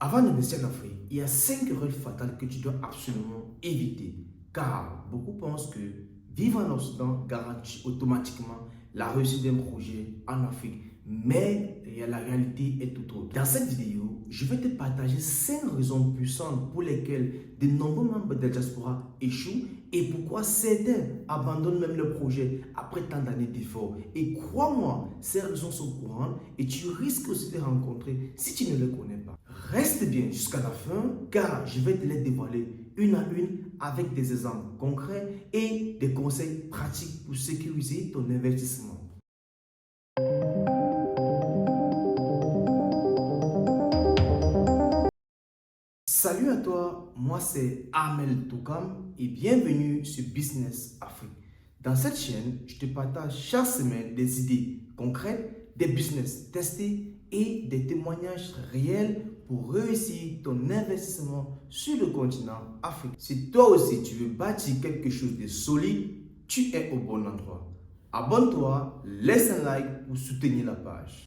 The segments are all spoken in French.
Avant d'investir en Afrique, il y a 5 erreurs fatales que tu dois absolument éviter. Car beaucoup pensent que vivre en Occident garantit automatiquement la réussite d'un projet en Afrique. Mais la réalité est tout autre. Dans cette vidéo, je vais te partager 5 raisons puissantes pour lesquelles de nombreux membres de la diaspora échouent et pourquoi certains abandonnent même le projet après tant d'années d'efforts. Et crois-moi, ces raisons sont courantes et tu risques aussi de les rencontrer si tu ne les connais pas. Reste bien jusqu'à la fin car je vais te les dévoiler une à une avec des exemples concrets et des conseils pratiques pour sécuriser ton investissement. Salut à toi, moi c'est Amel Toukam et bienvenue sur Business Afrique. Dans cette chaîne, je te partage chaque semaine des idées concrètes, des business testés et des témoignages réels pour réussir ton investissement sur le continent africain. Si toi aussi tu veux bâtir quelque chose de solide, tu es au bon endroit. Abonne-toi, laisse un like pour soutenir la page.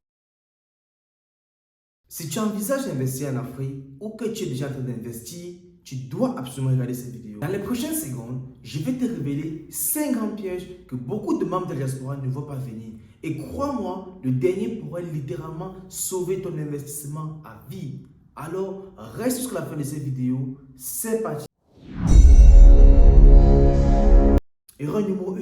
Si tu envisages d'investir en Afrique ou que tu es déjà en train d'investir, tu dois absolument regarder cette vidéo. Dans les prochaines secondes, je vais te révéler 5 grands pièges que beaucoup de membres de la diaspora ne voient pas venir. Et crois-moi, le dernier pourrait littéralement sauver ton investissement à vie. Alors, reste jusqu'à la fin de cette vidéo. C'est parti. Erreur numéro 1.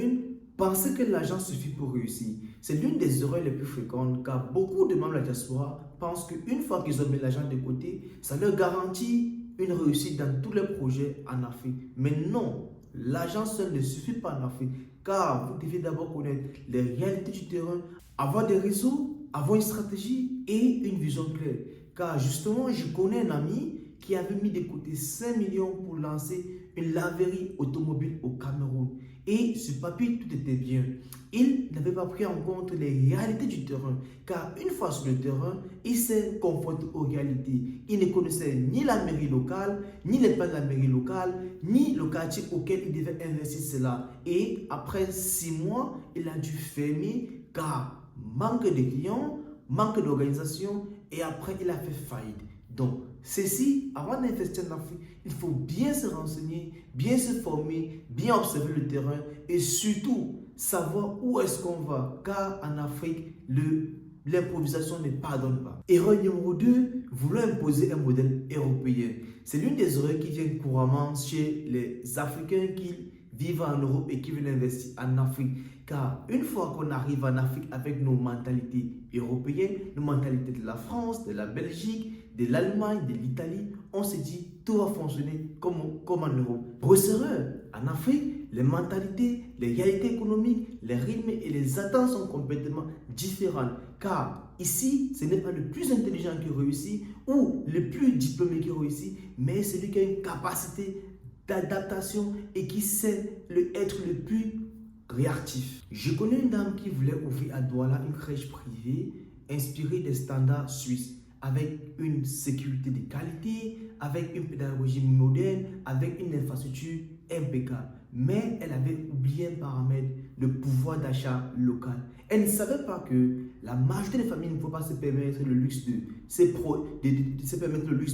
Penser que l'argent suffit pour réussir. C'est l'une des erreurs les plus fréquentes car beaucoup de membres de la diaspora pensent qu'une fois qu'ils ont mis l'argent de côté, ça leur garantit une réussite dans tous les projets en Afrique. Mais non, l'argent seul ne suffit pas en Afrique car vous devez d'abord connaître les réalités du terrain, avoir des réseaux, avoir une stratégie et une vision claire. Car justement, je connais un ami qui avait mis de côté 5 millions pour lancer une laverie automobile au Cameroun. Et sur papier, tout était bien. Il n'avait pas pris en compte les réalités du terrain. Car une fois sur le terrain, il s'est confronté aux réalités. Il ne connaissait ni la mairie locale, ni les plans de la mairie locale, ni le quartier auquel il devait investir cela. Et après 6 mois, il a dû fermer car manque de clients, manque d'organisation et après il a fait faillite. Donc, ceci, avant d'investir en Afrique, il faut bien se renseigner, bien se former, bien observer le terrain et surtout savoir où est-ce qu'on va. Car en Afrique, l'improvisation ne pardonne pas. Erreur numéro 2, vouloir imposer un modèle européen. C'est l'une des erreurs qui vient couramment chez les Africains qui vivent en Europe et qui veulent investir en Afrique. Car une fois qu'on arrive en Afrique avec nos mentalités européennes, nos mentalités de la France, de la Belgique, de l'Allemagne, de l'Italie, on se dit tout va fonctionner comme en Europe. Grosse erreur, en Afrique, les mentalités, les réalités économiques, les rythmes et les attentes sont complètement différentes. Car ici, ce n'est pas le plus intelligent qui réussit ou le plus diplômé qui réussit, mais celui qui a une capacité d'adaptation et qui sait être le plus réactif. Je connais une dame qui voulait ouvrir à Douala une crèche privée inspirée des standards suisses avec une sécurité de qualité, avec une pédagogie moderne, avec une infrastructure impeccable. Mais elle avait oublié un paramètre, le pouvoir d'achat local. Elle ne savait pas que la majorité des familles ne pouvaient pas se permettre le luxe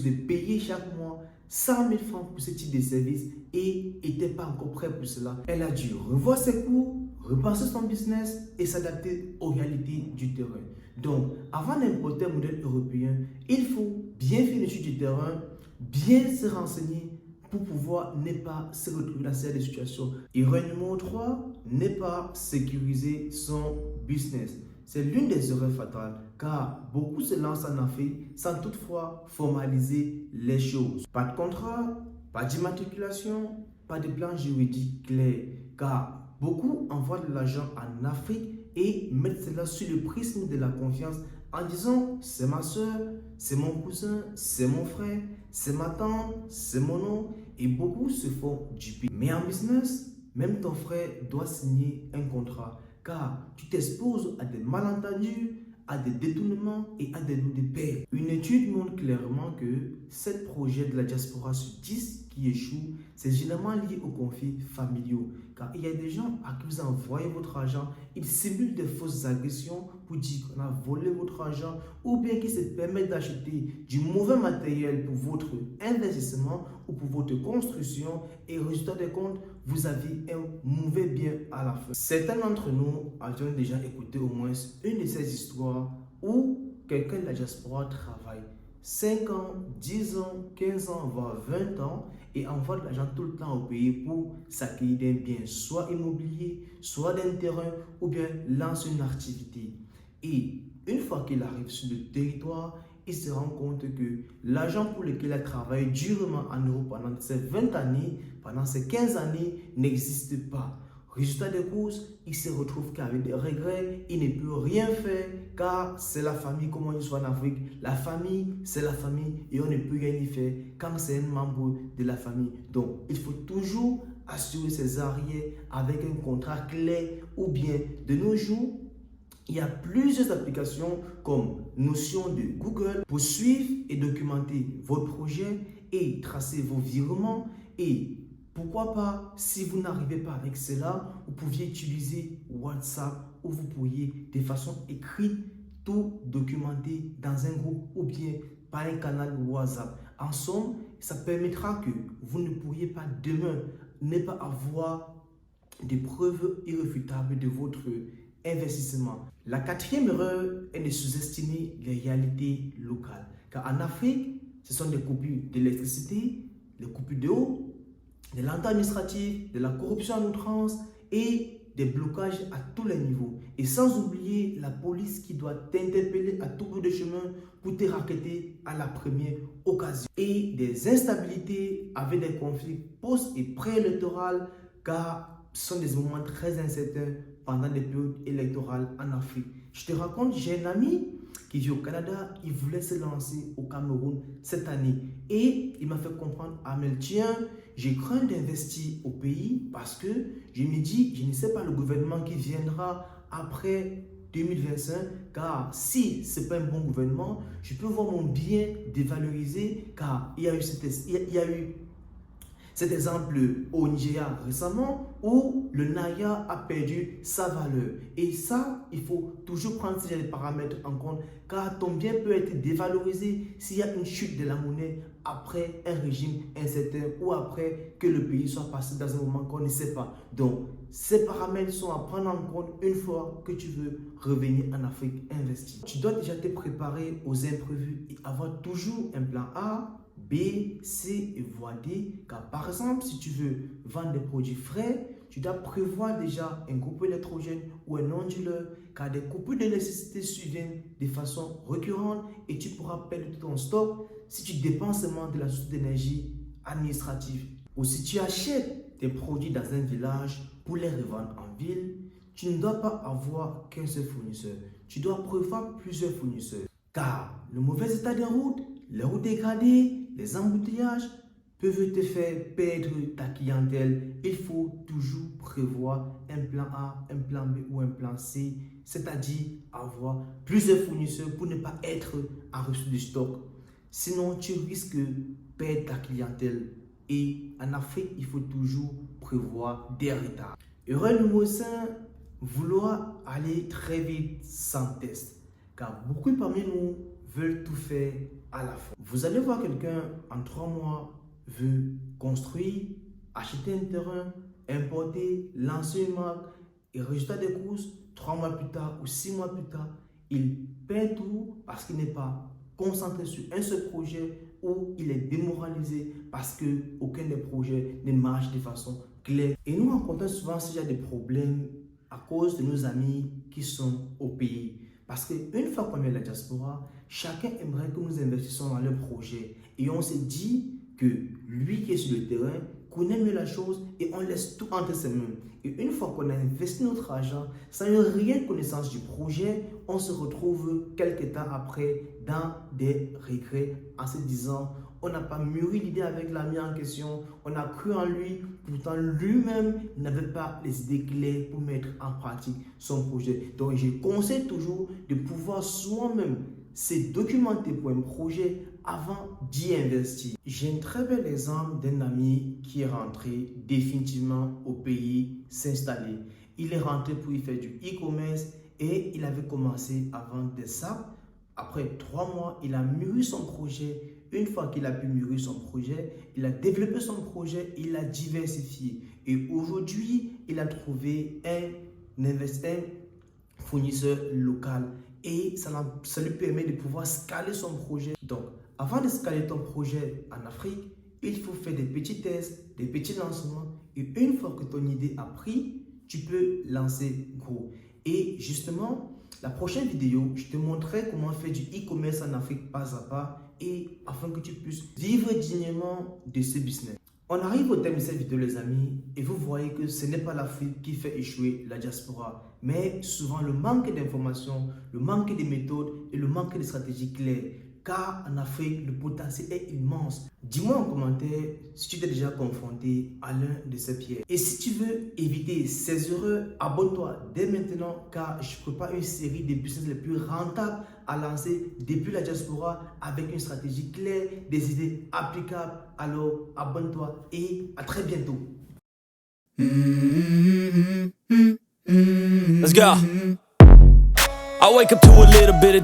de payer chaque mois 100 000 francs pour ce type de service et n'était pas encore prêt pour cela. Elle a dû revoir ses coûts, repenser son business et s'adapter aux réalités du terrain. Donc, avant d'importer un modèle européen, il faut bien faire l'étude du terrain, bien se renseigner pour pouvoir ne pas se retrouver dans cette situation. Erreur numéro 3, ne pas sécuriser son business. C'est l'une des erreurs fatales car beaucoup se lancent en Afrique sans toutefois formaliser les choses. Pas de contrat, pas d'immatriculation, pas de plan juridique clair car beaucoup envoient de l'argent en Afrique et mettent cela sur le prisme de la confiance en disant c'est ma soeur, c'est mon cousin, c'est mon frère, c'est ma tante, c'est mon oncle et beaucoup se font duper. Mais en business, même ton frère doit signer un contrat car tu t'exposes à des malentendus, à des détournements et à des lots de paix. Une étude montre clairement que 7 projets de la diaspora sur 10 qui échouent, c'est généralement lié aux conflits familiaux. Car il y a des gens à qui vous envoyez votre argent, ils simulent des fausses agressions pour dire qu'on a volé votre argent ou bien qu'ils se permettent d'acheter du mauvais matériel pour votre investissement ou pour votre construction et résultat des comptes, vous avez un mauvais bien à la fin. Certains d'entre nous avaient déjà écouté au moins une de ces histoires où quelqu'un de la diaspora travaille 5 ans, 10 ans, 15 ans, voire 20 ans et envoie de l'argent tout le temps au pays pour s'acquérir d'un bien, soit immobilier, soit d'un terrain ou bien lance une activité. Et une fois qu'il arrive sur le territoire, il se rend compte que l'argent pour lequel il a travaillé durement en Europe pendant ces 20 années, pendant ces 15 années, n'existe pas. Résultat des courses, il se retrouve qu'avec des regrets, il ne peut rien faire car c'est la famille, comme on dit soit en Afrique. La famille, c'est la famille et on ne peut rien y faire quand c'est un membre de la famille. Donc, il faut toujours assurer ses arrières avec un contrat clair ou bien de nos jours, il y a plusieurs applications comme Notion de Google pour suivre et documenter votre projet et tracer vos virements. Et pourquoi pas, si vous n'arrivez pas avec cela, vous pouviez utiliser WhatsApp où vous pourriez de façon écrite tout documenter dans un groupe ou bien par un canal WhatsApp. En somme, ça permettra que vous ne pourriez pas demain ne pas avoir des preuves irréfutables de votre investissement. La quatrième erreur est de sous-estimer les réalités locales. Car en Afrique, ce sont des coupures d'électricité, des coupures d'eau, des lenteurs administratives, de la corruption en outrance et des blocages à tous les niveaux. Et sans oublier la police qui doit t'interpeller à tout bout de chemin pour te racketter à la première occasion. Et des instabilités avec des conflits post- et pré-électoraux car ce sont des moments très incertains pendant les périodes électorales en Afrique. Je te raconte, j'ai un ami qui vit au Canada, il voulait se lancer au Cameroun cette année. Et il m'a fait comprendre, Amel, tiens, j'ai craint d'investir au pays parce que je me dis, je ne sais pas le gouvernement qui viendra après 2025, car si ce n'est pas un bon gouvernement, je peux voir mon bien dévalorisé, car il y a eu cet exemple au Nigeria récemment où le Naira a perdu sa valeur. Et ça, il faut toujours prendre ces paramètres en compte car ton bien peut être dévalorisé s'il y a une chute de la monnaie après un régime incertain ou après que le pays soit passé dans un moment qu'on ne sait pas. Donc, ces paramètres sont à prendre en compte une fois que tu veux revenir en Afrique investir. Tu dois déjà te préparer aux imprévus et avoir toujours un plan A, B, C et voie D. Car par exemple, si tu veux vendre des produits frais, tu dois prévoir déjà un groupe électrogène ou un non-dealer car des coupures d'électricité surviennent de façon récurrente et tu pourras perdre ton stock si tu dépenses seulement de la source d'énergie administrative. Ou si tu achètes des produits dans un village pour les revendre en ville, tu ne dois pas avoir qu'un seul fournisseur. Tu dois prévoir plusieurs fournisseurs car le mauvais état des routes, les routes dégradées, les embouteillages peuvent te faire perdre ta clientèle. Il faut toujours prévoir un plan A, un plan B ou un plan C, c'est-à-dire avoir plusieurs fournisseurs pour ne pas être en rupture de stock. Sinon, tu risques de perdre ta clientèle. Et en Afrique, il faut toujours prévoir des retards. Erreur numéro 5, vouloir aller très vite sans test. Car beaucoup parmi nous veulent tout faire à la fois. Vous allez voir quelqu'un en 3 mois veut construire, acheter un terrain, importer, lancer une marque et résultat des courses, 3 mois plus tard ou 6 mois plus tard, il perd tout parce qu'il n'est pas concentré sur un seul projet ou il est démoralisé parce qu'aucun des projets ne marche de façon claire. Et nous rencontrons souvent ce genre de problèmes à cause de nos amis qui sont au pays. Parce qu'une fois qu'on est à la diaspora, chacun aimerait que nous investissions dans le projet. Et on se dit que lui qui est sur le terrain connaît mieux la chose et on laisse tout entre ses mains. Et une fois qu'on a investi notre argent, sans une réelle connaissance du projet, on se retrouve quelques temps après dans des regrets en se disant on n'a pas mûri l'idée avec l'ami en question, on a cru en lui, pourtant lui-même n'avait pas les idées claires pour mettre en pratique son projet. Donc je conseille toujours de pouvoir soi-même se documenter pour un projet avant d'y investir. J'ai un très bel exemple d'un ami qui est rentré définitivement au pays s'installer. Il est rentré pour y faire du e-commerce et il avait commencé à vendre des sacs. Après 3 mois, il a mûri son projet. Une fois qu'il a pu mûrir son projet, il a développé son projet, il a diversifié. Et aujourd'hui, il a trouvé un investisseur, fournisseur local. Et ça lui permet de pouvoir scaler son projet. Donc, avant de scaler ton projet en Afrique, il faut faire des petits tests, des petits lancements. Et une fois que ton idée a pris, tu peux lancer gros. Et justement, la prochaine vidéo, je te montrerai comment faire du e-commerce en Afrique pas à pas et afin que tu puisses vivre dignement de ce business. On arrive au terme de cette vidéo les amis et vous voyez que ce n'est pas l'Afrique qui fait échouer la diaspora, mais souvent le manque d'informations, le manque de méthodes et le manque de stratégies claires. Car en Afrique, le potentiel est immense. Dis-moi en commentaire si tu t'es déjà confronté à l'un de ces pièges. Et si tu veux éviter ces erreurs, abonne-toi dès maintenant car je prépare une série des business les plus rentables à lancer depuis la diaspora avec une stratégie claire, des idées applicables. Alors abonne-toi et à très bientôt. Let's go. I wake up to a little bit of